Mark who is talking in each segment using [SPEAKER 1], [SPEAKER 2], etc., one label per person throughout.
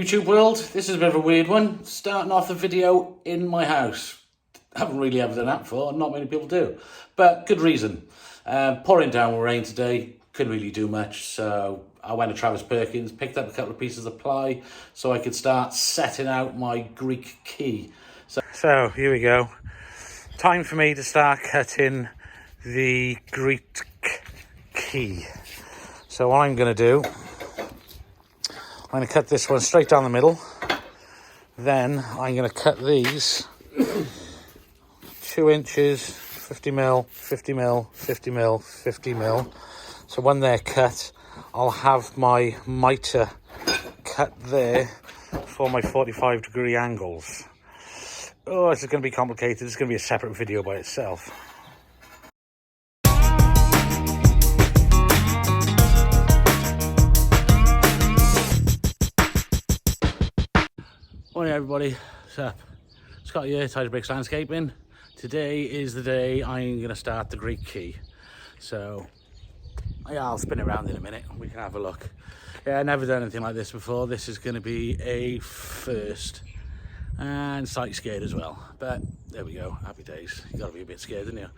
[SPEAKER 1] YouTube world, this is a bit of a weird one. Starting off the video in my house. I haven't really ever done that before, not many people do. But good reason. Pouring down with rain today, couldn't really do much. So I went to Travis Perkins, picked up a couple of pieces of ply so I could start setting out my Greek key. So here we go. Time for me to start cutting the Greek key. So what I'm going to do, I'm going to cut this one straight down the middle. Then I'm going to cut these 2 inches, 50 mil, 50 mil, 50 mil, 50 mil. So when they're cut, I'll have my mitre cut there for my 45-degree angles. Oh, this is going to be complicated. It's going to be a separate video by itself. Morning everybody, what's up? Scott here, Tidy Bricks Landscaping. Today is the day I'm going to start the Greek key. So, yeah, I'll spin it around in a minute and we can have a look. Yeah, I've never done anything like this before. This is going to be a first. And slightly scared as well. But there we go, happy days. You got to be a bit scared, don't you?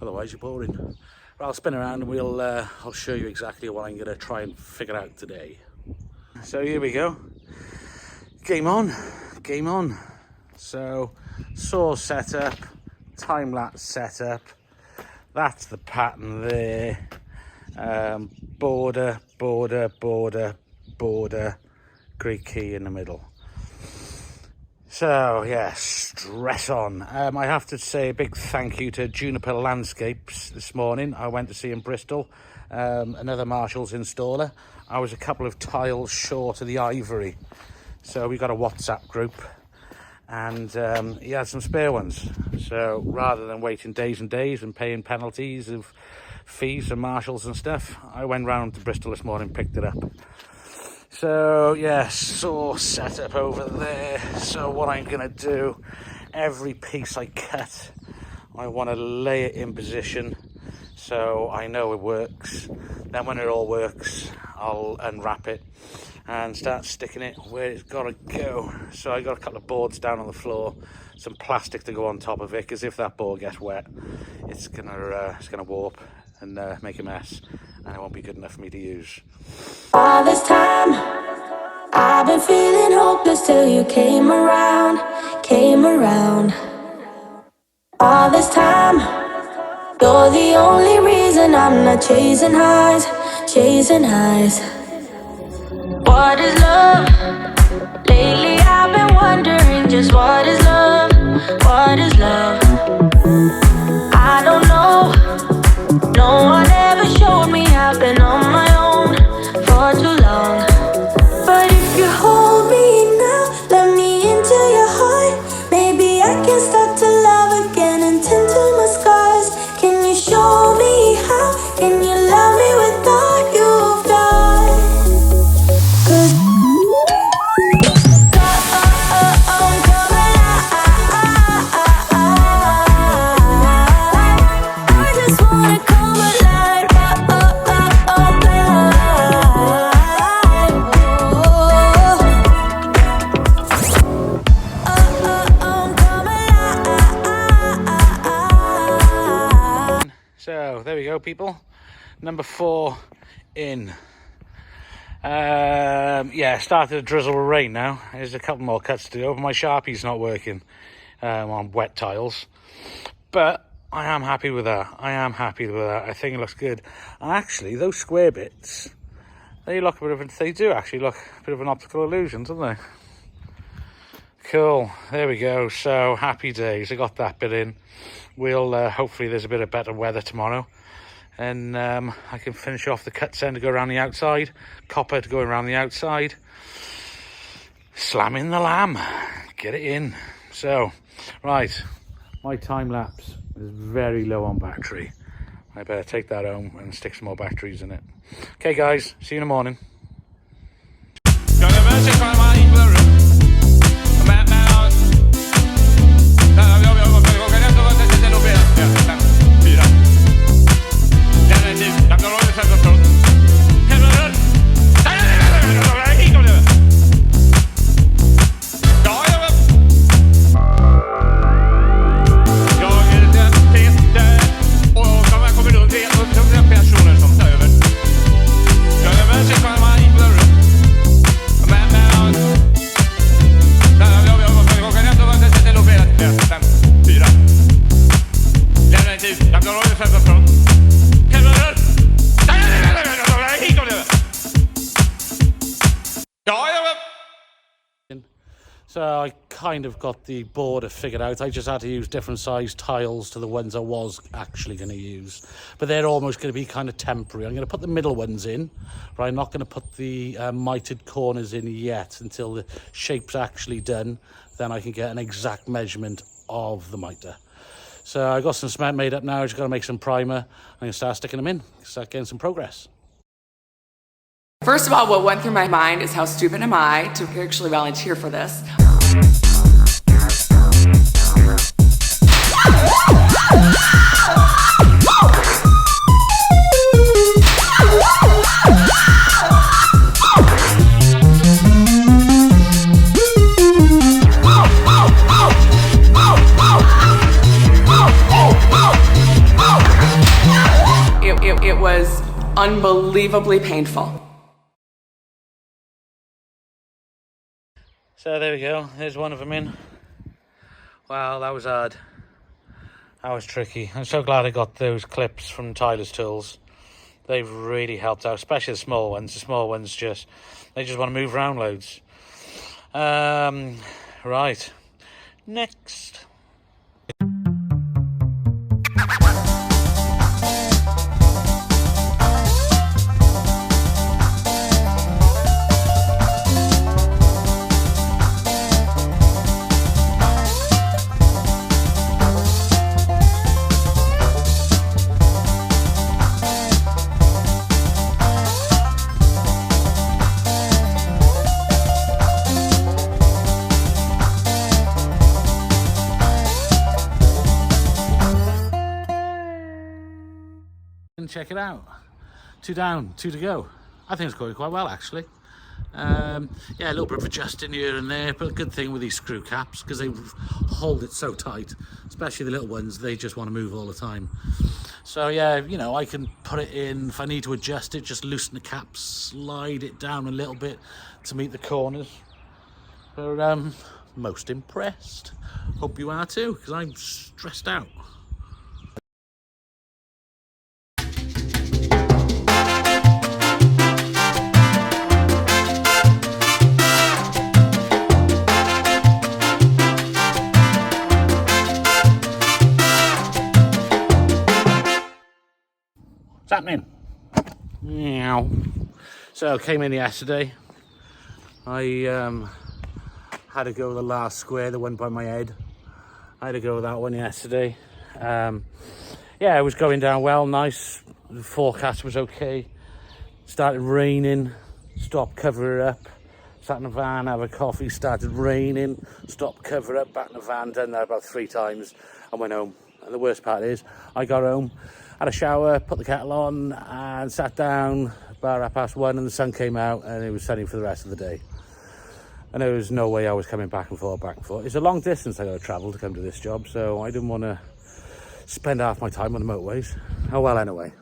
[SPEAKER 1] Otherwise you're boring. But I'll spin around and I'll show you exactly what I'm going to try and figure out today. So here we go. Game on. Game on. So saw setup, time-lapse setup, that's the pattern there, border, border, border, border, Greek key in the middle. So yeah, stress on. I have to say a big thank you to Juniper Landscapes this morning. I went to see in Bristol, another Marshall's installer. I was a couple of tiles short of the ivory. So we got a WhatsApp group and he had some spare ones. So rather than waiting days and days and paying penalties of fees and Marshalls and stuff, I went round to Bristol this morning, picked it up. So yeah, saw set up over there. So what I'm gonna do, every piece I cut, I want to lay it in position so I know it works. Then when it all works, I'll unwrap it and start sticking it where it's got to go. So I got a couple of boards down on the floor, some plastic to go on top of it, because if that board gets wet, it's gonna warp and make a mess, and it won't be good enough for me to use.
[SPEAKER 2] All this time, I've been feeling hopeless till you came around, came around. All this time, you're the only reason I'm not chasing highs, chasing highs. What is love? Lately I've been wondering just what is love? What is love? I don't know. No one ever showed me. I've been on my own for too long. But if you hold me now, let me into your heart. Maybe I can start to love again and tend to my scars. Can you show me how? Can you love me with all you've got?
[SPEAKER 1] So there we go, people. Number 4 in. Yeah, started to drizzle with rain now. There's a couple more cuts to go, but my Sharpie's not working on wet tiles. But I am happy with that. I am happy with that. I think it looks good. And actually, those square bits, they do actually look a bit of an optical illusion, don't they? Cool. There we go. So happy days. I got that bit in. We'll hopefully there's a bit of better weather tomorrow, and I can finish off the cut end to go around the outside, copper to go around the outside, slam in the lamb, get it in. So right, my time lapse is very low on battery. I better take that home and stick some more batteries in it. Okay guys, see you in the morning. So I kind of got the border figured out. I just had to use different size tiles to the ones I was actually going to use. But they're almost going to be kind of temporary. I'm going to put the middle ones in, but I'm not going to put the mitered corners in yet until the shape's actually done. Then I can get an exact measurement of the mitre. So I got some cement made up now. Just got to make some primer. I'm going to start sticking them in, start getting some progress.
[SPEAKER 3] First of all, what went through my mind is how stupid am I to actually volunteer for this? It was unbelievably painful.
[SPEAKER 1] So there we go, there's one of them in. Wow, that was hard. That was tricky. I'm so glad I got those clips from Tyler's Tools. They've really helped out, especially the small ones. The small ones they just want to move around loads. Right, next. Check it out. 2 down, 2 to go. I think it's going quite well actually. Yeah, a little bit of adjusting here and there, but a good thing with these screw caps because they hold it so tight, especially the little ones, they just want to move all the time. So yeah, you know, I can put it in, if I need to adjust it, just loosen the caps, slide it down a little bit to meet the corners. But most impressed. Hope you are too, because I'm stressed out. What's happening? Meow. So came in yesterday. I had to go with the last square, the one by my head. I had to go with that one yesterday. Yeah, it was going down well, nice. The forecast was okay. Started raining, stopped, cover it up. Sat in the van, have a coffee, started raining, stopped, cover up, back in the van, done that about 3 times and went home. And the worst part is, I got home, had a shower, put the kettle on and sat down about 1:30 and the sun came out and it was sunny for the rest of the day. And there was no way I was coming back and forth. It's a long distance I got to travel to come to this job, so I didn't want to spend half my time on the motorways. Oh well, anyway.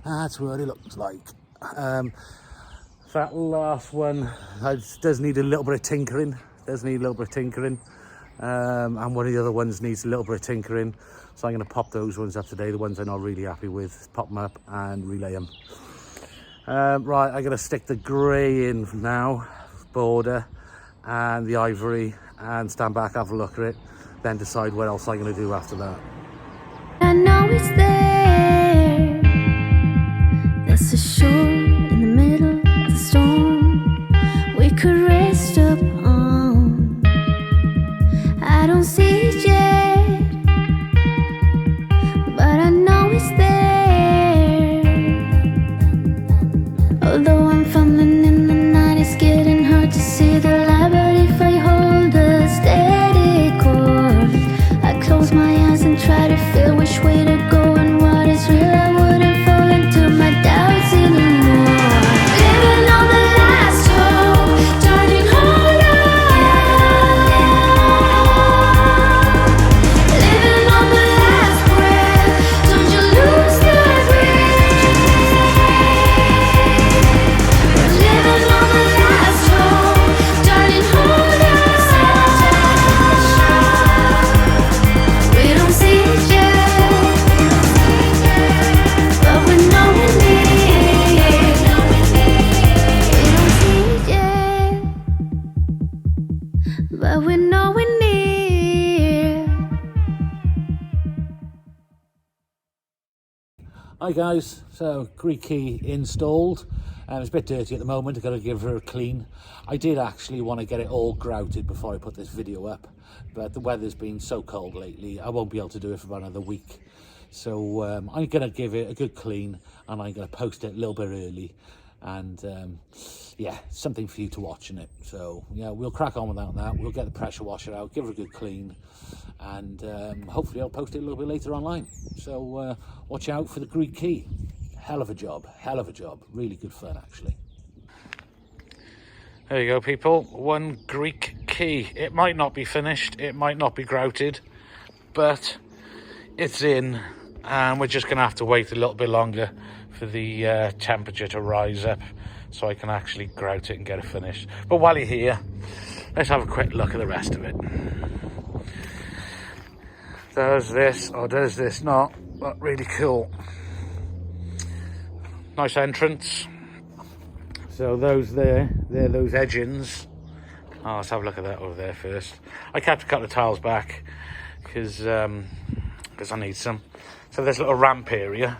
[SPEAKER 1] That's what it looks like. That last one does need a little bit of tinkering. And one of the other ones needs a little bit of tinkering. So I'm going to pop those ones up today, the ones I'm not really happy with, pop them up and relay them. Right, I'm going to stick the grey in now, border, and the ivory, and stand back, have a look at it, then decide what else I'm going to do after that.
[SPEAKER 2] I know it's there. There's a shore in the middle of the storm we could rest up on. I don't see it yet, but I know it's there. Although I'm fumbling in the night, it's getting hard to see the light. But if I hold a steady course, I close my eyes and try to feel which way to go and what is real. I wouldn't fall into my doubts anymore. Living on the last hope, turning hollow. know we're near.
[SPEAKER 1] Hi guys, so Greek key installed. It's a bit dirty at the moment, I've got to give her a clean. I did actually want to get it all grouted before I put this video up, but the weather's been so cold lately, I won't be able to do it for about another week. So I'm going to give it a good clean, and I'm going to post it a little bit early. And yeah, something for you to watch in it. So yeah, we'll crack on without that. We'll get the pressure washer out, give her a good clean, and hopefully I'll post it a little bit later online. So watch out for the Greek key. Hell of a job, really good fun actually. There you go people, one Greek key. It might not be finished, it might not be grouted, but it's in, and we're just gonna have to wait a little bit longer for the temperature to rise up so I can actually grout it and get it finished. But while you're here, let's have a quick look at the rest of it. Does this or does this not look really cool? Nice entrance. So those they're those edgings. Oh, let's have a look at that over there first. I kept a couple of tiles back because I need some. So there's a little ramp area.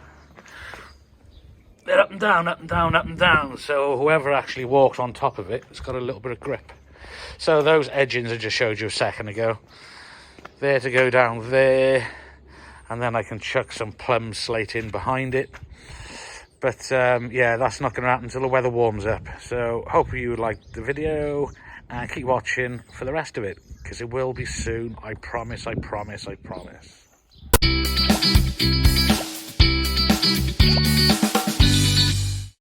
[SPEAKER 1] They're up and down, up and down, up and down. So whoever actually walks on top of it has got a little bit of grip. So those edgings I just showed you a second ago, they're to go down there, and then I can chuck some plum slate in behind it. But yeah, that's not going to happen until the weather warms up. So hope you liked the video, and keep watching for the rest of it, because it will be soon. I promise, I promise, I promise.